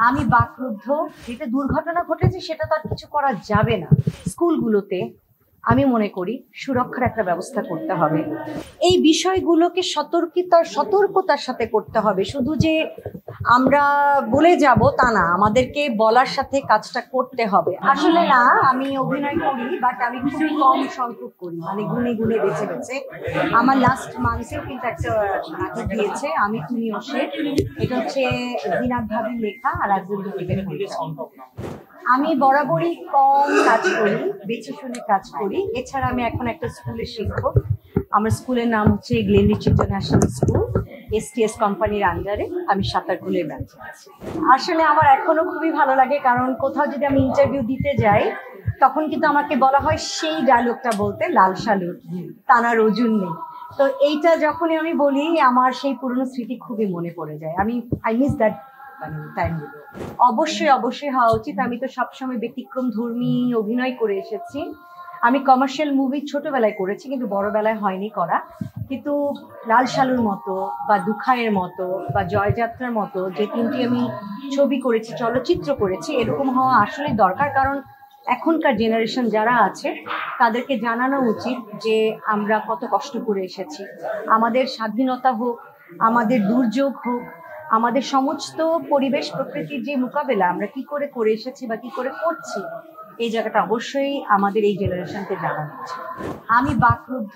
আমি বাকরুদ্ধ। যেটা দুর্ঘটনা ঘটেছে সেটা তো আর কিছু করা যাবে না। স্কুলগুলোতে আমি মনে করি সুরক্ষার একটা ব্যবস্থা করতে হবে। এই বিষয়গুলোকে সতর্কতার সাথে করতে হবে। শুধু যে আমরা বলে যাব তা না, আমাদেরকে বলার সাথে কাজটা করতে হবে। আসলে না, আমি অভিনয় করি, বাট আমি খুবই কম সংখ্যক করি, মানে গুনে গুনে বেছে বেছে। আমার লাস্ট মান্থেও কিন্তু একটা নাটক দিয়েছে, আমি তুমি ওসে। এটা হচ্ছে জিনাত ভাবির লেখা আর একজন আমি বরাবরই কম কাজ করি, বেছে শুনে কাজ করি। এছাড়া আমি এখন একটা স্কুলের শিক্ষক। আমার স্কুলের নাম হচ্ছে গ্লেনরিচ ইন্টারন্যাশনাল স্কুল, STS কোম্পানির আন্ডারে। আমি সাঁতারকুলের ব্রাঞ্চে আছি। আসলে আমার এখনো খুবই ভালো লাগে, কারণ কোথাও যদি আমি ইন্টারভিউ দিতে যাই তখন কিন্তু আমাকে বলা হয় সেই ডায়লগটা বলতে, লাল সালুর তানার ওজন নেই। তো এইটা যখনই আমি বলি আমার সেই পুরনো স্মৃতি খুবই মনে পড়ে যায়। আই মিস দ্যাট টাইমগুলো। অবশ্যই হওয়া উচিত। আমি তো সবসময় ব্যতিক্রম ধর্মী অভিনয় করে এসেছি। আমি কমার্শিয়াল মুভি ছোটবেলায় করেছি, কিন্তু বড়বেলায় হয়নি করা। কিন্তু লাল সালুর মতো বা দুখায়ের মতো বা জয়যাত্রার মতো যে তিনটি আমি ছবি করেছি, চলচ্চিত্র করেছি, এরকম হওয়া আসলে দরকার। কারণ এখনকার জেনারেশন যারা আছে তাদেরকে জানানো উচিত যে আমরা কত কষ্ট করে এসেছি। আমাদের স্বাধীনতা হোক, আমাদের দুর্যোগ হোক, আমাদের সমস্ত পরিবেশ প্রকৃতির যে মোকাবেলা আমরা কি করে করে এসেছি বা কি করে করছি, এই জায়গাটা অবশ্যই আমাদের এই জেনারেশনকে জানানো উচিত। আমি বাকরুদ্ধ।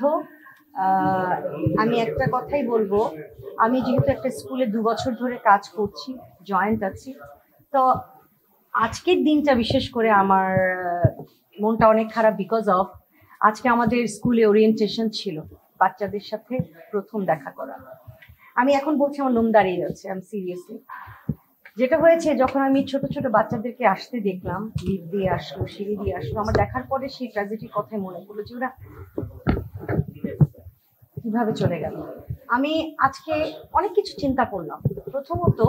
আমি একটা কথাই বলবো, আমি যেহেতু একটা স্কুলে 2 বছর ধরে কাজ করছি, জয়েন্ট আছি, তো আজকের দিনটা বিশেষ করে আমার মনটা অনেক খারাপ। বিকজ অফ আজকে আমাদের স্কুলে ওরিয়েন্টেশন ছিল, বাচ্চাদের সাথে প্রথম দেখা করা। আমি এখন বলছি আমার লোম দাঁড়িয়ে যাচ্ছে, আমি সিরিয়াসলি। যেটা হয়েছে, যখন আমি ছোট ছোট বাচ্চাদেরকে আসতে দেখলাম, লিফট দিয়ে আসলো, সিঁড়ি দিয়ে আসলো, আমার দেখার পরে সেই ট্র্যাজেডির কথাই মনে পড়লো যে ওরা কিভাবে চলে গেল। আমি আজকে অনেক কিছু চিন্তা করলাম। প্রথমত,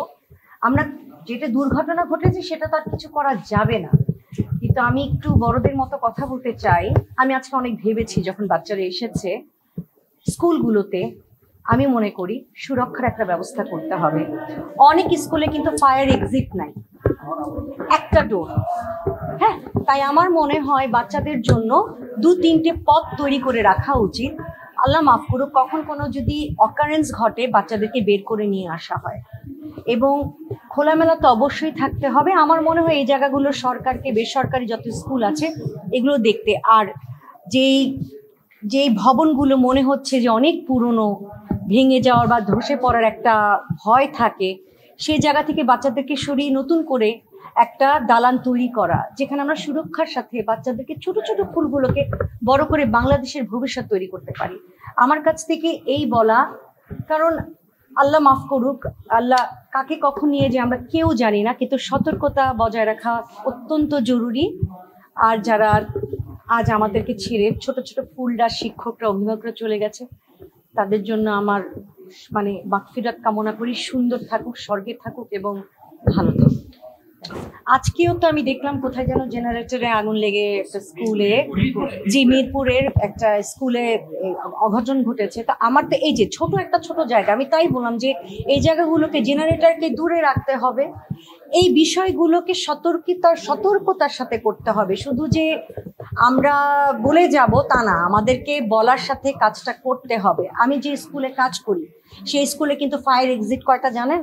আমরা যেটা দুর্ঘটনা ঘটেছে সেটা তো আর কিছু করা যাবে না, কিন্তু আমি একটু বড়দের মতো কথা বলতে চাই। আমি আজকে অনেক ভেবেছি, যখন বাচ্চারা এসেছে স্কুলগুলোতে, আমি মনে করি সুরক্ষার একটা ব্যবস্থা করতে হবে। অনেক স্কুলে কিন্তু ফায়ার এক্সিট নাই, একটা ডোর। হ্যাঁ, তাই আমার মনে হয় বাচ্চাদের জন্য 2-3টে পথ তৈরি করে রাখা উচিত। আল্লাহ মাফ করুক, কখন কোনো যদি অকারেন্স ঘটে বাচ্চাদেরকে বের করে নিয়ে আসা হয়। এবং খোলামেলা তো অবশ্যই থাকতে হবে। আমার মনে হয় এই জায়গাগুলো সরকারকে, বেসরকারি যত স্কুল আছে এগুলো দেখতে। আর যেই ভবনগুলো মনে হচ্ছে যে অনেক পুরনো, ভেঙে যাওয়ার বা ধসে পড়ার একটা ভয় থাকে, সেই জায়গা থেকে বাচ্চাদেরকে সরিয়ে নতুন করে একটা দালান তৈরি করা, যেখানে আমরা সুরক্ষার সাথে বাচ্চাদেরকে ছোট ছোট ফুলগুলোকে বড় করে বাংলাদেশের ভবিষ্যৎ তৈরি করতে পারি। আমার কাছ থেকে এই বলা, কারণ আল্লাহ মাফ করুক, আল্লাহ কাকে কখন নিয়ে যে আমরা কেউ জানি না, কিন্তু সতর্কতা বজায় রাখা অত্যন্ত জরুরি। আর যারা আজ আমাদেরকে ছেড়ে, ছোট ছোট ফুলরা, শিক্ষকরা, অভিভাবকরা চলে গেছে, তাদের জন্য আমার মাগফিরাত কামনা করি। সুন্দর থাকুক, স্বর্গে থাকুক এবং ভালো থাকুক। আজকেও তো আমি দেখলাম কোথায় যেন জেনারেটরে আগুন লেগে একটা স্কুলে, মিরপুরের একটা স্কুলে অঘটন ঘটেছে। তা আমার তো এই যে ছোট জায়গা, আমি তাই বললাম যে এই জায়গাগুলোকে, জেনারেটরকে দূরে রাখতে হবে। এই বিষয়গুলোকে সতর্কতার সাথে করতে হবে। শুধু যে আমরা বলে যাব তা না, আমাদেরকে বলার সাথে কাজটা করতে হবে। আমি যে স্কুলে কাজ করি সেই স্কুলে কিন্তু ফায়ার এক্সিট কয়টা জানেন?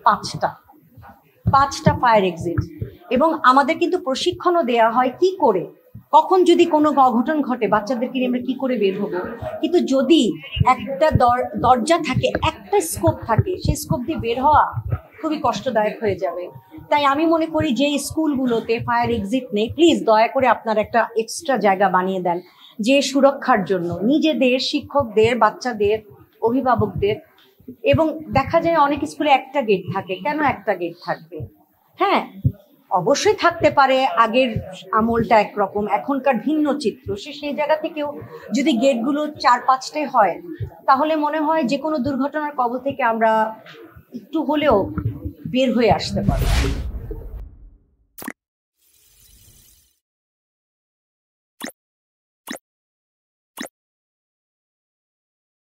5টা ফায়ার এক্সিট। এবং আমাদের কিন্তু প্রশিক্ষণও দেওয়া হয় কি করে, কখন যদি কোনো অঘটন ঘটে বাচ্চাদেরকে নিয়ে আমরা কি করে বের হবো। কিন্তু যদি একটা দরজা থাকে, একটা স্কোপ থাকে, সেই স্কোপ দিয়ে বের হওয়া খুবই কষ্টদায়ক হয়ে যাবে। তাই আমি মনে করি যে স্কুলগুলোতে ফায়ার এক্সিট নেই, প্লিজ দয়া করে আপনার একটা এক্সট্রা জায়গা বানিয়ে দেন, যে সুরক্ষার জন্য নিজেদের, শিক্ষকদের, বাচ্চাদের, অভিভাবকদের। এবং দেখা যায় অনেক স্কুলে একটা গেট থাকে, কেন একটা গেট থাকবে? হ্যাঁ, অবশ্যই থাকতে পারে, আগের আমলটা একরকম, এখনকার ভিন্ন চিত্র। সেই জায়গা থেকেও যদি গেটগুলো 4-5টে হয়, তাহলে মনে হয় যে কোনো দুর্ঘটনার কবল থেকে আমরা একটু হলেও বের হয়ে আসতে পারবো।